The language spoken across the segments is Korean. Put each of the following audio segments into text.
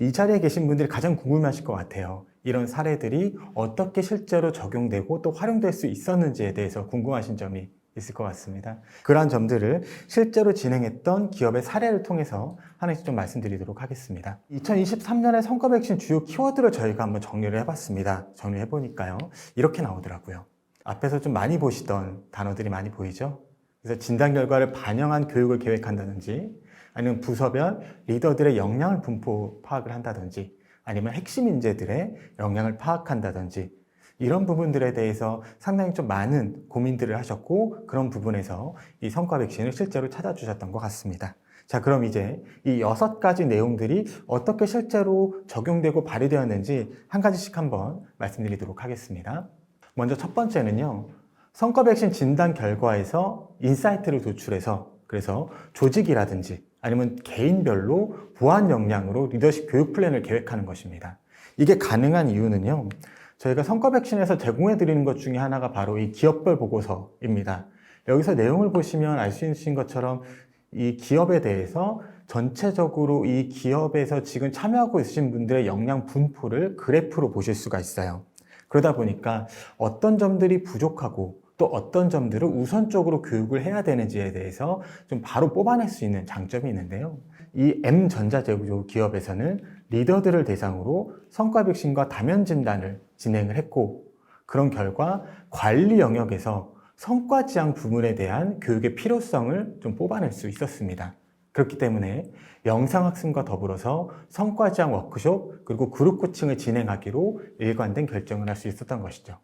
이 자리에 계신 분들이 가장 궁금해하실 것 같아요. 이런 사례들이 어떻게 실제로 적용되고 또 활용될 수 있었는지에 대해서 궁금하신 점이 있을 것 같습니다. 그러한 점들을 실제로 진행했던 기업의 사례를 통해서 하나씩 좀 말씀드리도록 하겠습니다. 2023년에 성과 백신 주요 키워드를 저희가 한번 정리를 해봤습니다. 정리해보니까요, 이렇게 나오더라고요. 앞에서 좀 많이 보시던 단어들이 많이 보이죠? 그래서 진단 결과를 반영한 교육을 계획한다든지, 아니면 부서별 리더들의 역량을 분포 파악을 한다든지, 아니면 핵심 인재들의 역량을 파악한다든지, 이런 부분들에 대해서 상당히 좀 많은 고민들을 하셨고, 그런 부분에서 이 성과 백신을 실제로 찾아주셨던 것 같습니다. 자, 그럼 이제 이 6가지 내용들이 어떻게 실제로 적용되고 발휘되었는지 한 가지씩 한번 말씀드리도록 하겠습니다. 먼저 첫 번째는요, 성과 백신 진단 결과에서 인사이트를 도출해서, 그래서 조직이라든지 아니면 개인별로 보완 역량으로 리더십 교육 플랜을 계획하는 것입니다. 이게 가능한 이유는요, 저희가 성과 백신에서 제공해 드리는 것 중에 하나가 바로 이 기업별 보고서입니다. 여기서 내용을 보시면 알 수 있는 것처럼 이 기업에 대해서 전체적으로 이 기업에서 지금 참여하고 있으신 분들의 역량 분포를 그래프로 보실 수가 있어요. 그러다 보니까 어떤 점들이 부족하고 또 어떤 점들을 우선적으로 교육을 해야 되는지에 대해서 좀 바로 뽑아낼 수 있는 장점이 있는데요. 이 M전자제조 기업에서는 리더들을 대상으로 성과 백신과 다면 진단을 진행을 했고, 그런 결과 관리 영역에서 성과 지향 부문에 대한 교육의 필요성을 좀 뽑아낼 수 있었습니다. 그렇기 때문에 영상학습과 더불어서 성과 지향 워크숍 그리고 그룹 코칭을 진행하기로 일관된 결정을 할 수 있었던 것이죠.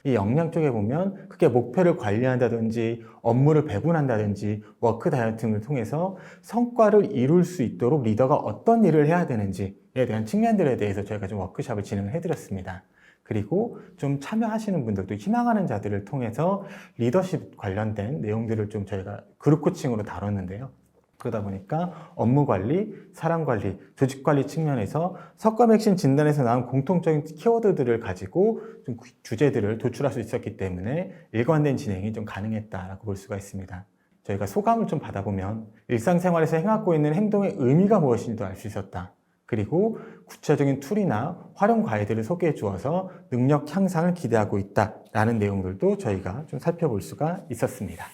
이 역량 쪽에 보면 크게 목표를 관리한다든지 업무를 배분한다든지 워크 다이어팅을 통해서 성과를 이룰 수 있도록 리더가 어떤 일을 해야 되는지에 대한 측면들에 대해서 저희가 좀 워크숍을 진행을 해드렸습니다. 그리고 좀 참여하시는 분들도 희망하는 자들을 통해서 리더십 관련된 내용들을 좀 저희가 그룹 코칭으로 다뤘는데요. 그러다 보니까 업무 관리, 사람 관리, 조직 관리 측면에서 성과 백신 진단에서 나온 공통적인 키워드들을 가지고 좀 주제들을 도출할 수 있었기 때문에 일관된 진행이 좀 가능했다라고 볼 수가 있습니다. 저희가 소감을 좀 받아보면 일상생활에서 행하고 있는 행동의 의미가 무엇인지도 알 수 있었다. 그리고 구체적인 툴이나 활용 과외들을 소개해 주어서 능력 향상을 기대하고 있다라는 내용들도 저희가 좀 살펴볼 수가 있었습니다.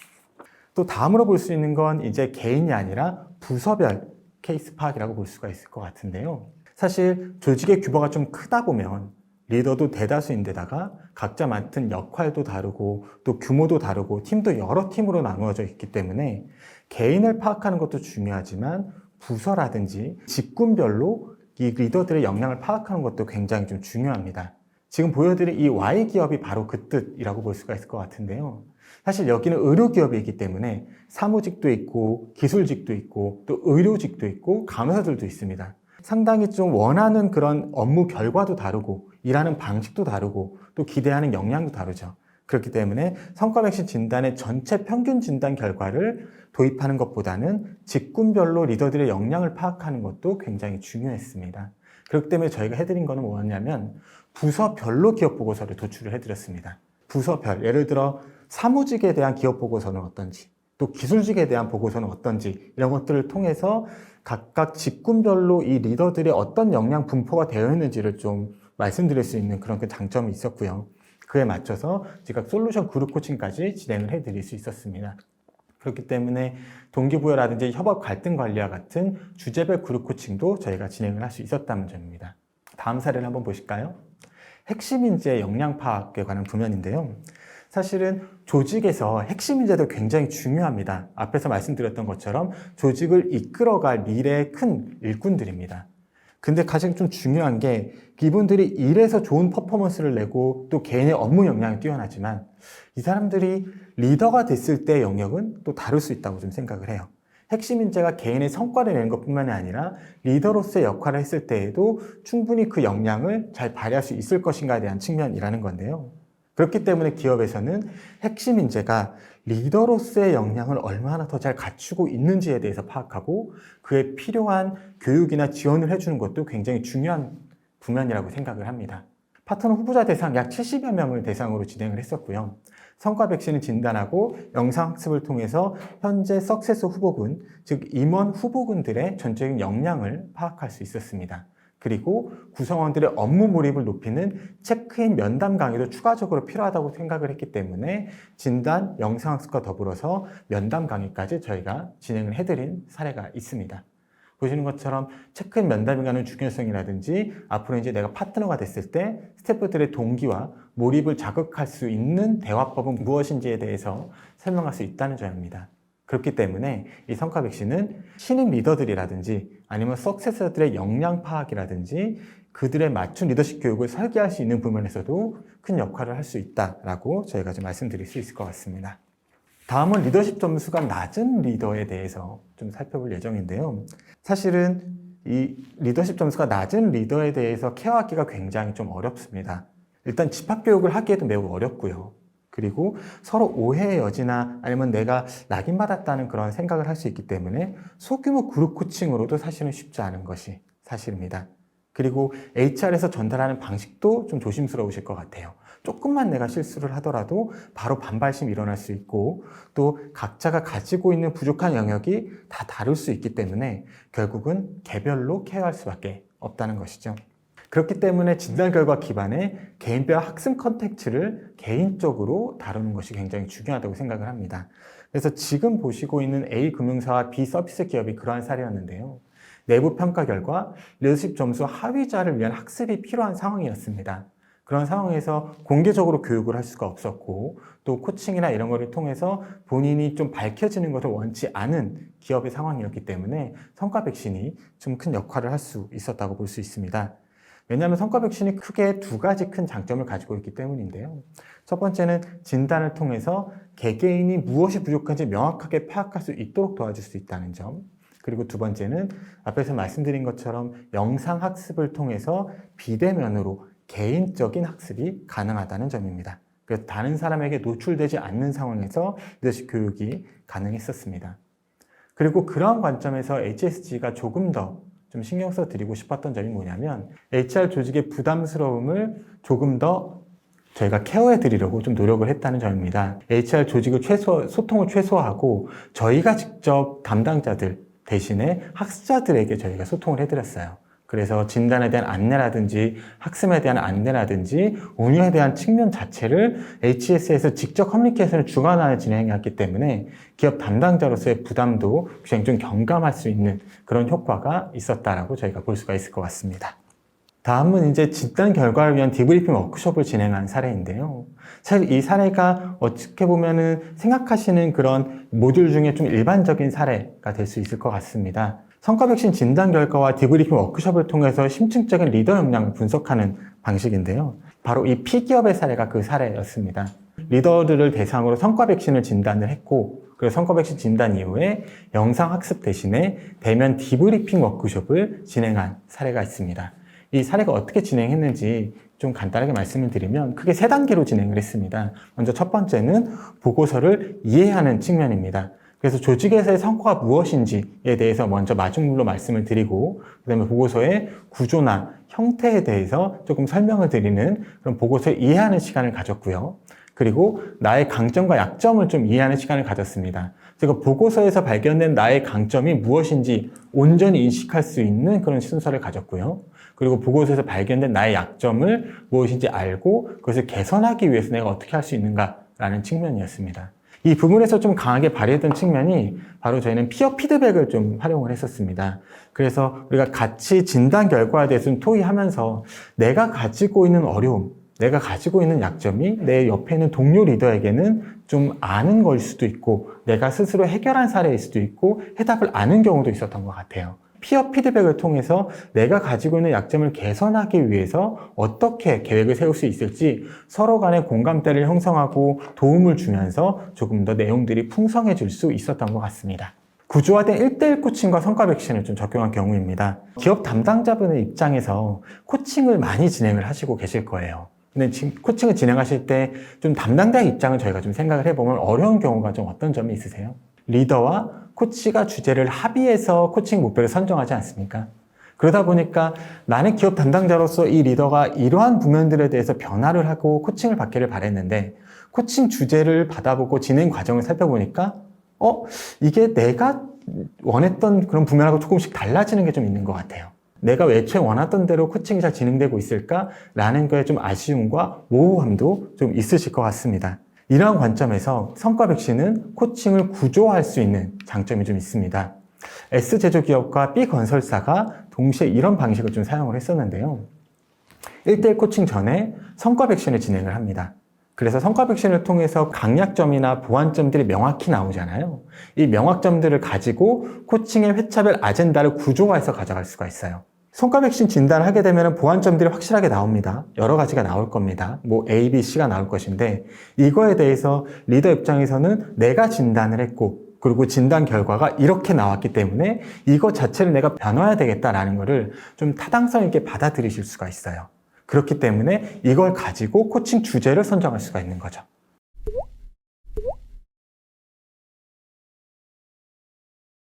또 다음으로 볼 수 있는 건 이제 개인이 아니라 부서별 케이스 파악이라고 볼 수가 있을 것 같은데요. 사실 조직의 규모가 좀 크다 보면 리더도 대다수인데다가 각자 맡은 역할도 다르고 또 규모도 다르고 팀도 여러 팀으로 나누어져 있기 때문에 개인을 파악하는 것도 중요하지만 부서라든지 직군별로 이 리더들의 역량을 파악하는 것도 굉장히 좀 중요합니다. 지금 보여드린 이 Y기업이 바로 그 뜻이라고 볼 수가 있을 것 같은데요. 사실 여기는 의료기업이기 때문에 사무직도 있고 기술직도 있고 또 의료직도 있고 간호사들도 있습니다. 상당히 좀 원하는 그런 업무 결과도 다르고 일하는 방식도 다르고 또 기대하는 역량도 다르죠. 그렇기 때문에 성과 백신 진단의 전체 평균 진단 결과를 도입하는 것보다는 직군별로 리더들의 역량을 파악하는 것도 굉장히 중요했습니다. 그렇기 때문에 저희가 해드린 거는 뭐였냐면 부서별로 기업 보고서를 도출을 해드렸습니다. 부서별, 예를 들어 사무직에 대한 기업 보고서는 어떤지, 또 기술직에 대한 보고서는 어떤지, 이런 것들을 통해서 각각 직군별로 이 리더들의 어떤 역량 분포가 되어 있는지를 좀 말씀드릴 수 있는 그런 장점이 있었고요. 그에 맞춰서 제가 솔루션 그룹 코칭까지 진행을 해드릴 수 있었습니다. 그렇기 때문에 동기부여라든지 협업 갈등 관리와 같은 주제별 그룹 코칭도 저희가 진행을 할 수 있었다는 점입니다. 다음 사례를 한번 보실까요? 핵심 인재의 역량 파악에 관한 부면인데요. 사실은 조직에서 핵심 인재도 굉장히 중요합니다. 앞에서 말씀드렸던 것처럼 조직을 이끌어갈 미래의 큰 일꾼들입니다. 근데 가장 좀 중요한 게 이분들이 일에서 좋은 퍼포먼스를 내고 또 개인의 업무 역량이 뛰어나지만 이 사람들이 리더가 됐을 때의 영역은 또 다를 수 있다고 좀 생각을 해요. 핵심 인재가 개인의 성과를 내는 것뿐만이 아니라 리더로서의 역할을 했을 때에도 충분히 그 역량을 잘 발휘할 수 있을 것인가에 대한 측면이라는 건데요. 그렇기 때문에 기업에서는 핵심 인재가 리더로서의 역량을 얼마나 더 잘 갖추고 있는지에 대해서 파악하고 그에 필요한 교육이나 지원을 해주는 것도 굉장히 중요한 부면이라고 생각을 합니다. 파트너 후보자 대상 약 70여 명을 대상으로 진행을 했었고요. 성과 백신을 진단하고 영상학습을 통해서 현재 석세스 후보군, 즉 임원 후보군들의 전체적인 역량을 파악할 수 있었습니다. 그리고 구성원들의 업무 몰입을 높이는 체크인 면담 강의도 추가적으로 필요하다고 생각을 했기 때문에 진단, 영상학습과 더불어서 면담 강의까지 저희가 진행을 해드린 사례가 있습니다. 보시는 것처럼 체크인 면담에 관한 중요성이라든지 앞으로 이제 내가 파트너가 됐을 때 스태프들의 동기와 몰입을 자극할 수 있는 대화법은 무엇인지에 대해서 설명할 수 있다는 점입니다. 그렇기 때문에 이 성과 백신은 신입 리더들이라든지 아니면 석세서들의 역량 파악이라든지 그들의 맞춤 리더십 교육을 설계할 수 있는 부분에서도 큰 역할을 할 수 있다라고 저희가 좀 말씀드릴 수 있을 것 같습니다. 다음은 리더십 점수가 낮은 리더에 대해서 좀 살펴볼 예정인데요. 사실은 이 리더십 점수가 낮은 리더에 대해서 케어하기가 굉장히 좀 어렵습니다. 일단 집합교육을 하기에도 매우 어렵고요. 그리고 서로 오해의 여지나 아니면 내가 낙인받았다는 그런 생각을 할 수 있기 때문에 소규모 그룹 코칭으로도 사실은 쉽지 않은 것이 사실입니다. 그리고 HR에서 전달하는 방식도 좀 조심스러우실 것 같아요. 조금만 내가 실수를 하더라도 바로 반발심이 일어날 수 있고 또 각자가 가지고 있는 부족한 영역이 다 다를 수 있기 때문에 결국은 개별로 케어할 수밖에 없다는 것이죠. 그렇기 때문에 진단 결과 기반의 개인별 학습 컨텐츠를 개인적으로 다루는 것이 굉장히 중요하다고 생각을 합니다. 그래서 지금 보시고 있는 A 금융사와 B 서비스 기업이 그러한 사례였는데요. 내부 평가 결과 리더십 점수 하위자를 위한 학습이 필요한 상황이었습니다. 그런 상황에서 공개적으로 교육을 할 수가 없었고 또 코칭이나 이런 거를 통해서 본인이 좀 밝혀지는 것을 원치 않은 기업의 상황이었기 때문에 성과 백신이 좀 큰 역할을 할 수 있었다고 볼 수 있습니다. 왜냐하면 성과 백신이 크게 두 가지 큰 장점을 가지고 있기 때문인데요. 첫 번째는 진단을 통해서 개개인이 무엇이 부족한지 명확하게 파악할 수 있도록 도와줄 수 있다는 점. 그리고 두 번째는 앞에서 말씀드린 것처럼 영상 학습을 통해서 비대면으로 개인적인 학습이 가능하다는 점입니다. 그래서 다른 사람에게 노출되지 않는 상황에서 리더십 교육이 가능했었습니다. 그리고 그러한 관점에서 HSG가 조금 더 좀 신경 써 드리고 싶었던 점이 뭐냐면 HR 조직의 부담스러움을 조금 더 저희가 케어해 드리려고 좀 노력을 했다는 점입니다. HR 조직을 소통을 최소화하고 저희가 직접 담당자들 대신에 학습자들에게 저희가 소통을 해드렸어요. 그래서 진단에 대한 안내라든지 학습에 대한 안내라든지 운영에 대한 측면 자체를 HS에서 직접 커뮤니케이션을 주관하여 진행했기 때문에 기업 담당자로서의 부담도 굉장히 좀 경감할 수 있는 그런 효과가 있었다라고 저희가 볼 수가 있을 것 같습니다. 다음은 이제 진단 결과를 위한 디브리핑 워크숍을 진행한 사례인데요. 사실 이 사례가 어떻게 보면은 생각하시는 그런 모듈 중에 좀 일반적인 사례가 될 수 있을 것 같습니다. 성과 백신 진단 결과와 디브리핑 워크숍을 통해서 심층적인 리더 역량을 분석하는 방식인데요. 바로 이 P기업의 사례가 그 사례였습니다. 리더들을 대상으로 성과 백신을 진단을 했고 그래서 성과 백신 진단 이후에 영상 학습 대신에 대면 디브리핑 워크숍을 진행한 사례가 있습니다. 이 사례가 어떻게 진행했는지 좀 간단하게 말씀을 드리면 크게 3단계로 진행을 했습니다. 먼저 첫 번째는 보고서를 이해하는 측면입니다. 그래서 조직에서의 성과가 무엇인지에 대해서 먼저 마중물로 말씀을 드리고 그다음에 보고서의 구조나 형태에 대해서 조금 설명을 드리는 그런 보고서를 이해하는 시간을 가졌고요. 그리고 나의 강점과 약점을 좀 이해하는 시간을 가졌습니다. 그리고 보고서에서 발견된 나의 강점이 무엇인지 온전히 인식할 수 있는 그런 순서를 가졌고요. 그리고 보고서에서 발견된 나의 약점을 무엇인지 알고 그것을 개선하기 위해서 내가 어떻게 할 수 있는가라는 측면이었습니다. 이 부분에서 좀 강하게 발휘했던 측면이 바로 저희는 피어 피드백을 좀 활용을 했었습니다. 그래서 우리가 같이 진단 결과에 대해서 좀 토의하면서 내가 가지고 있는 어려움, 내가 가지고 있는 약점이 내 옆에 있는 동료 리더에게는 좀 아는 걸 수도 있고 내가 스스로 해결한 사례일 수도 있고 해답을 아는 경우도 있었던 것 같아요. 피어 피드백을 통해서 내가 가지고 있는 약점을 개선하기 위해서 어떻게 계획을 세울 수 있을지 서로 간의 공감대를 형성하고 도움을 주면서 조금 더 내용들이 풍성해질 수 있었던 것 같습니다. 구조화된 1:1 코칭과 성과 백신을 좀 적용한 경우입니다. 기업 담당자분의 입장에서 코칭을 많이 진행을 하시고 계실 거예요. 근데 지금 코칭을 진행하실 때 좀 담당자의 입장을 저희가 좀 생각을 해보면 어려운 경우가 좀 어떤 점이 있으세요? 리더와 코치가 주제를 합의해서 코칭 목표를 선정하지 않습니까? 그러다 보니까 나는 기업 담당자로서 이 리더가 이러한 부면들에 대해서 변화를 하고 코칭을 받기를 바랬는데 코칭 주제를 받아보고 진행 과정을 살펴보니까 이게 내가 원했던 그런 부면하고 조금씩 달라지는 게 좀 있는 것 같아요. 내가 애초에 원하던 대로 코칭이 잘 진행되고 있을까라는 거에 좀 아쉬움과 모호함도 좀 있으실 것 같습니다. 이러한 관점에서 성과 백신은 코칭을 구조화할 수 있는 장점이 좀 있습니다. S제조기업과 B건설사가 동시에 이런 방식을 좀 사용을 했었는데요. 1대1 코칭 전에 성과 백신을 진행을 합니다. 그래서 성과 백신을 통해서 강약점이나 보완점들이 명확히 나오잖아요. 이 명확점들을 가지고 코칭의 회차별 아젠다를 구조화해서 가져갈 수가 있어요. 성과 백신 진단을 하게 되면 보완점들이 확실하게 나옵니다. 여러 가지가 나올 겁니다. 뭐 A, B, C가 나올 것인데 이거에 대해서 리더 입장에서는 내가 진단을 했고 그리고 진단 결과가 이렇게 나왔기 때문에 이거 자체를 내가 변화해야 되겠다라는 거를 좀 타당성 있게 받아들이실 수가 있어요. 그렇기 때문에 이걸 가지고 코칭 주제를 선정할 수가 있는 거죠.